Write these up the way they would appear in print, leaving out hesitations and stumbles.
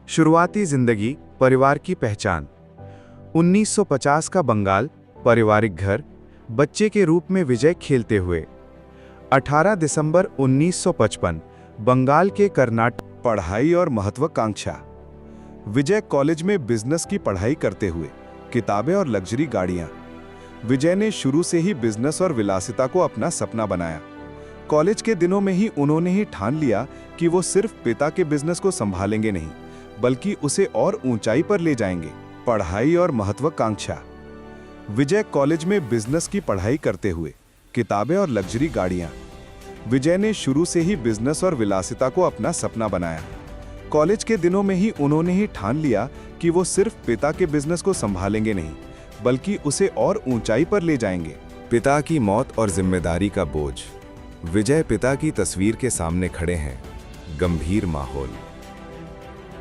शुरुआती जिंदगी, परिवार की पहचान। 1950 का बंगाल, पारिवारिक घर, बच्चे के रूप में विजय खेलते हुए। 18 दिसंबर 1955, बंगाल के कर्नाटक। पढ़ाई और महत्वाकांक्षा। विजय कॉलेज में बिजनेस की पढ़ाई करते हुए, किताबें और लग्जरी गाड़ियां। विजय ने शुरू से ही बिजनेस और विलासिता को अपना सपना बनाया। कॉलेज के दिनों में ही उन्होंने ही ठान लिया कि वो सिर्फ पिता के बिजनेस को संभालेंगे नहीं, बल्कि उसे और ऊंचाई पर ले जाएंगे। पढ़ाई और महत्वाकांक्षा। विजय कॉलेज में बिजनेस की पढ़ाई करते हुए, किताबें और लग्जरी गाड़ियां। विजय ने शुरू से ही बिजनेस और विलासिता को अपना सपना बनाया। कॉलेज के दिनों में ही उन्होंने ही ठान लिया कि वो सिर्फ पिता के बिजनेस को संभालेंगे नहीं, बल्कि उसे और ऊंचाई पर ले जाएंगे। पिता की मौत और जिम्मेदारी का बोझ। विजय पिता की तस्वीर के सामने खड़े हैं। गंभीर माहौल।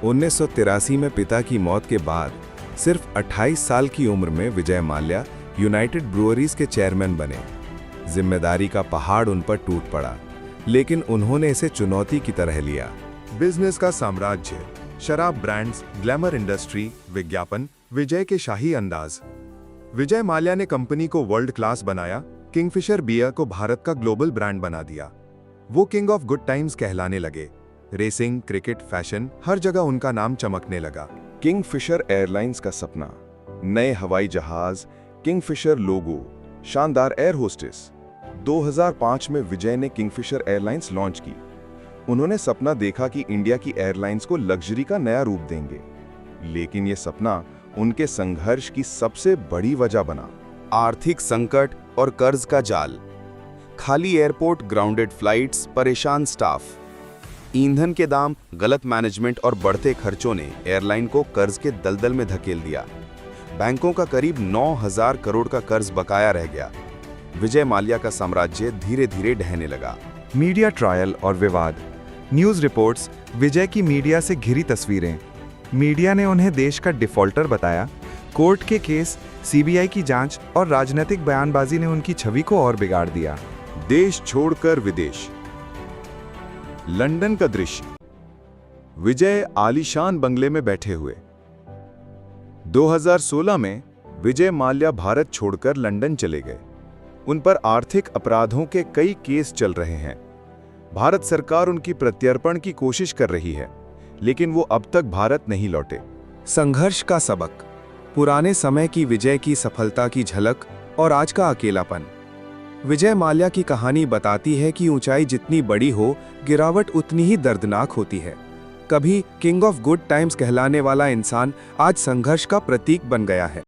1983 में पिता की मौत के बाद सिर्फ 28 साल की उम्र में विजय माल्या यूनाइटेड ब्रूअरीज के चेयरमैन बने। जिम्मेदारी का पहाड़ उन पर टूट पड़ा, लेकिन उन्होंने इसे चुनौती की तरह लिया। बिजनेस का साम्राज्य, शराब ब्रांड्स, ग्लैमर इंडस्ट्री, विज्ञापन, विजय के शाही अंदाज। विजय माल्या ने कंपनी को वर्ल्ड क्लास बनाया, किंगफिशर बियर को भारत का ग्लोबल ब्रांड बना दिया। वो किंग ऑफ गुड टाइम्स कहलाने लगे। रेसिंग, क्रिकेट, फैशन, हर जगह उनका नाम चमकने लगा। किंगफिशर एयरलाइंस का सपना, नए हवाई जहाज, किंगफिशर लोगो, शानदार एयर होस्टेस। 2005 में विजय ने किंगफिशर एयरलाइंस लॉन्च की। उन्होंने सपना देखा कि इंडिया की एयरलाइंस को लग्जरी का नया रूप देंगे, लेकिन यह सपना उनके संघर्ष की सबसे बड़ी वजह बना। आर्थिक संकट और कर्ज का जाल। खाली एयरपोर्ट, ग्राउंडेड फ्लाइट्स, परेशान स्टाफ। ईंधन के दाम, गलत मैनेजमेंट और बढ़ते खर्चों ने एयरलाइन को कर्ज के दलदल में धकेल दिया। बैंकों का करीब 9,000 करोड़ का कर्ज बकाया रह गया। विजय माल्या का साम्राज्य धीरे धीरे ढहने लगा। मीडिया ट्रायल और विवाद। न्यूज़ रिपोर्ट्स, विजय की मीडिया से घिरी तस्वीरें। मीडिया ने उन्हें देश का डिफॉल्टर बताया। कोर्ट के केस, सीबीआई की जांच और राजनीतिक बयानबाजी ने उनकी छवि को और बिगाड़ दिया। देश छोड़कर विदेश। लंदन का दृश्य। विजय आलीशान बंगले में बैठे हुए। 2016 में विजय माल्या भारत छोड़कर लंदन चले गए। उन पर आर्थिक अपराधों के कई केस चल रहे हैं। भारत सरकार उनकी प्रत्यर्पण की कोशिश कर रही है, लेकिन वो अब तक भारत नहीं लौटे। संघर्ष का सबक। पुराने समय की विजय की सफलता की झलक और आज का अकेलापन। विजय माल्या की कहानी बताती है कि ऊंचाई जितनी बड़ी हो, गिरावट उतनी ही दर्दनाक होती है। कभी किंग ऑफ गुड टाइम्स कहलाने वाला इंसान आज संघर्ष का प्रतीक बन गया है।